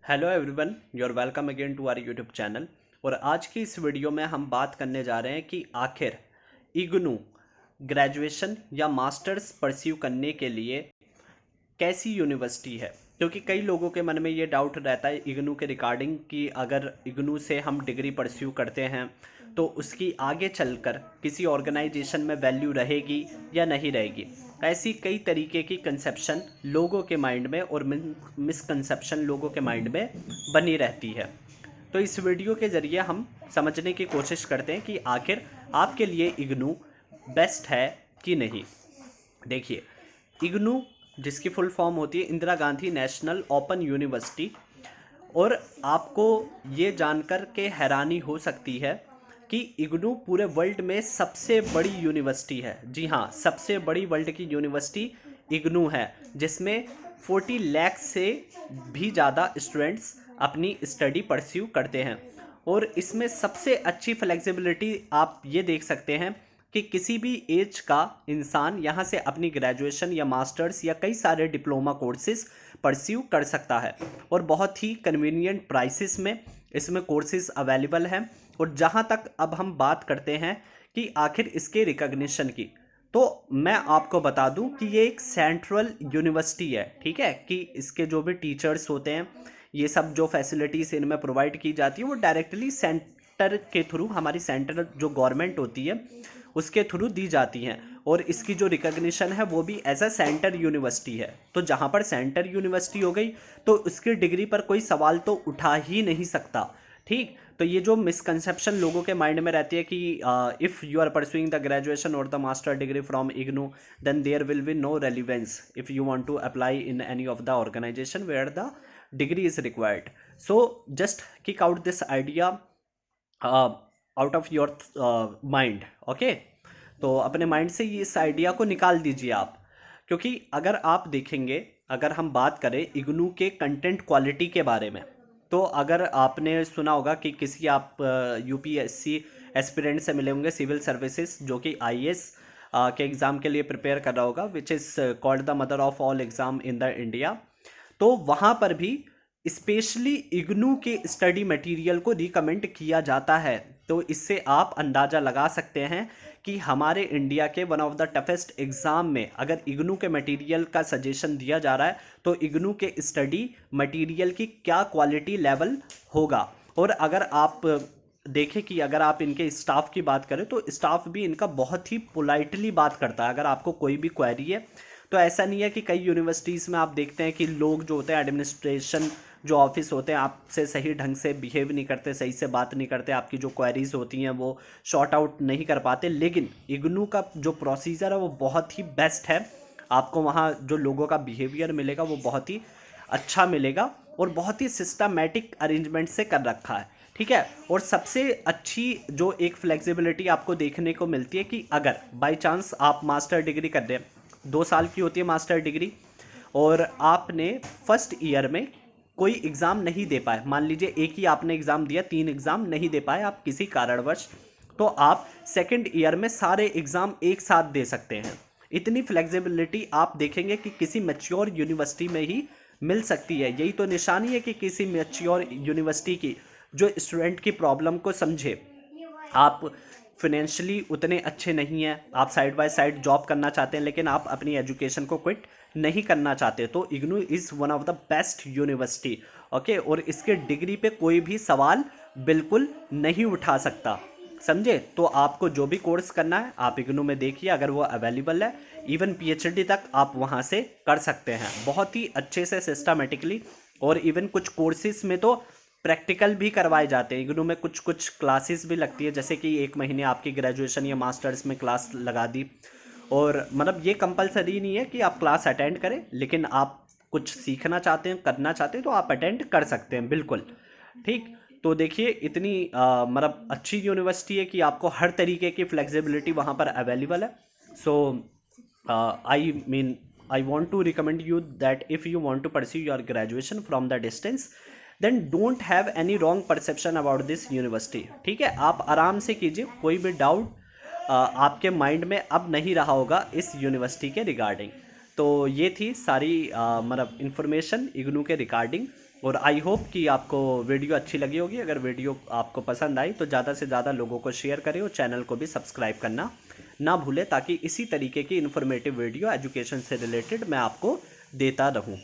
Hello everyone, you're welcome again to our YouTube channel. और आज की इस वीडियो में हम बात करने जा रहे हैं कि आखिर इग्नू ग्रेजुएशन या मास्टर्स परस्यू करने के लिए कैसी यूनिवर्सिटी है। क्योंकि कई लोगों के मन में ये डाउट रहता है इग्नू के रिगार्डिंग कि अगर इग्नू से हम डिग्री परस्यू करते हैं तो उसकी आगे चलकर किसी ऑर्गेनाइजेशन में वैल्यू रहेगी या नहीं रहेगी। ऐसी कई तरीके की कंसेप्शन लोगों के माइंड में और मिसकंसेप्शन लोगों के माइंड में बनी रहती है। तो इस वीडियो के ज़रिए हम समझने की कोशिश करते हैं कि आखिर आपके लिए इग्नू बेस्ट है कि नहीं। देखिए, इग्नू जिसकी फुल फॉर्म होती है Indira Gandhi national open university. और आपको ये जानकर के हैरानी हो सकती है कि इग्नू पूरे वर्ल्ड में सबसे बड़ी यूनिवर्सिटी है। जी हाँ, सबसे बड़ी वर्ल्ड की यूनिवर्सिटी इग्नू है, जिसमें 40 लाख से भी ज़्यादा स्टूडेंट्स अपनी स्टडी परस्यू करते हैं। और इसमें सबसे अच्छी फ्लेक्सिबिलिटी आप ये देख सकते हैं कि किसी भी एज का इंसान यहाँ से अपनी ग्रेजुएशन या मास्टर्स या कई सारे डिप्लोमा कोर्सेज परस्यू कर सकता है। और बहुत ही कन्वीनियंट प्राइसेस में इसमें कोर्सेज अवेलेबल हैं। और जहाँ तक अब हम बात करते हैं कि आखिर इसके रिकग्निशन की, तो मैं आपको बता दूं कि ये एक सेंट्रल यूनिवर्सिटी है। ठीक है, कि इसके जो भी टीचर्स होते हैं, ये सब जो फैसिलिटीज़ इनमें प्रोवाइड की जाती है वो डायरेक्टली सेंटर के थ्रू, हमारी सेंटर जो गवर्नमेंट होती है उसके थ्रू दी जाती हैं। और इसकी जो रिकग्निशन है वो भी एज अ सेंटर यूनिवर्सिटी है। तो जहाँ पर सेंटर यूनिवर्सिटी हो गई तो उसकी डिग्री पर कोई सवाल तो उठा ही नहीं सकता। ठीक, तो ये जो मिसकंसेप्शन लोगों के माइंड में रहती है कि if you are pursuing the graduation और the master degree from IGNOU then there will be no relevance if you want to apply in any of the organisation where the degree is required. So just kick out this idea out of your mind. Okay, तो अपने mind से ये इस idea को निकाल दीजिए आप। क्योंकि अगर आप देखेंगे, अगर हम बात करें इग्नू के कंटेंट क्वालिटी के बारे में, तो अगर आपने सुना होगा कि किसी आप यूपीएससी एस्पिरेंट से मिले होंगे, सिविल सर्विसेज, जो कि आईएएस के एग्ज़ाम के लिए प्रिपेयर कर रहा होगा, which is called the mother of all exam in the India. तो वहाँ पर भी स्पेशली इग्नू के स्टडी मटेरियल को रिकमेंड किया जाता है। तो इससे आप अंदाज़ा लगा सकते हैं कि हमारे इंडिया के one of the toughest exam में अगर इग्नू के मटेरियल का सजेशन दिया जा रहा है तो इग्नू के स्टडी मटेरियल की क्या क्वालिटी लेवल होगा। और अगर आप देखें कि अगर आप इनके स्टाफ की बात करें तो स्टाफ भी इनका बहुत ही पोलाइटली बात करता है। अगर आपको कोई भी क्वेरी है तो ऐसा नहीं है कि कई यूनिवर्सिटीज़ में आप देखते हैं कि लोग जो होते हैं, एडमिनिस्ट्रेशन जो ऑफिस होते हैं, आपसे सही ढंग से बिहेव नहीं करते, सही से बात नहीं करते, आपकी जो क्वेरीज होती हैं वो शॉर्ट आउट नहीं कर पाते। लेकिन इग्नू का जो प्रोसीजर है वो बहुत ही बेस्ट है। आपको वहाँ जो लोगों का बिहेवियर मिलेगा वो बहुत ही अच्छा मिलेगा और बहुत ही सिस्टमैटिक अरेंजमेंट से कर रखा है। ठीक है, और सबसे अच्छी जो एक फ्लेक्सिबिलिटी आपको देखने को मिलती है कि अगर बाय चांस आप मास्टर डिग्री कर रहे हैं, 2 साल की होती है मास्टर डिग्री, और आपने फर्स्ट ईयर में कोई एग्ज़ाम नहीं दे पाए, मान लीजिए एक ही आपने एग्ज़ाम दिया, 3 एग्ज़ाम नहीं दे पाए आप किसी कारणवश, तो आप सेकंड ईयर में सारे एग्ज़ाम एक साथ दे सकते हैं। इतनी फ्लेक्सिबिलिटी आप देखेंगे कि किसी मैच्योर यूनिवर्सिटी में ही मिल सकती है। यही तो निशानी है कि किसी मैच्योर यूनिवर्सिटी की, जो स्टूडेंट की प्रॉब्लम को समझे। आप फिनेंशियली उतने अच्छे नहीं हैं, आप साइड बाय साइड जॉब करना चाहते हैं, लेकिन आप अपनी एजुकेशन को क्विट नहीं करना चाहते, तो IGNOU is one of the best university. Okay, और इसके डिग्री पे कोई भी सवाल बिल्कुल नहीं उठा सकता। समझे? तो आपको जो भी कोर्स करना है आप इग्नू में देखिए, अगर वो अवेलेबल है, इवन पीएचडी तक आप वहाँ से कर सकते हैं बहुत ही अच्छे से सिस्टमेटिकली। और इवन कुछ कोर्सेज में तो प्रैक्टिकल भी करवाए जाते हैं। इग्नू में कुछ कुछ क्लासेस भी लगती है, जैसे कि 1 महीने आपकी ग्रेजुएशन या मास्टर्स में क्लास लगा दी। और मतलब ये कंपलसरी नहीं है कि आप क्लास अटेंड करें, लेकिन आप कुछ सीखना चाहते हैं, करना चाहते हैं, तो आप अटेंड कर सकते हैं बिल्कुल। ठीक, तो देखिए इतनी मतलब अच्छी यूनिवर्सिटी है कि आपको हर तरीके की फ्लेक्सिबिलिटी वहाँ पर अवेलेबल है। So I mean I want to recommend you that if you want to pursue your graduation from the distance then don't have any wrong perception about this university. ठीक है, आप आराम से कीजिए, कोई भी डाउट आपके माइंड में अब नहीं रहा होगा इस यूनिवर्सिटी के रिगार्डिंग। तो ये थी सारी मतलब इन्फॉर्मेशन इग्नू के रिगार्डिंग। और आई होप कि आपको वीडियो अच्छी लगी होगी। अगर वीडियो आपको पसंद आई तो ज़्यादा से ज़्यादा लोगों को शेयर करें और चैनल को भी सब्सक्राइब करना ना भूलें, ताकि इसी तरीके की इन्फॉर्मेटिव वीडियो एजुकेशन से रिलेटेड मैं आपको देता रहूं।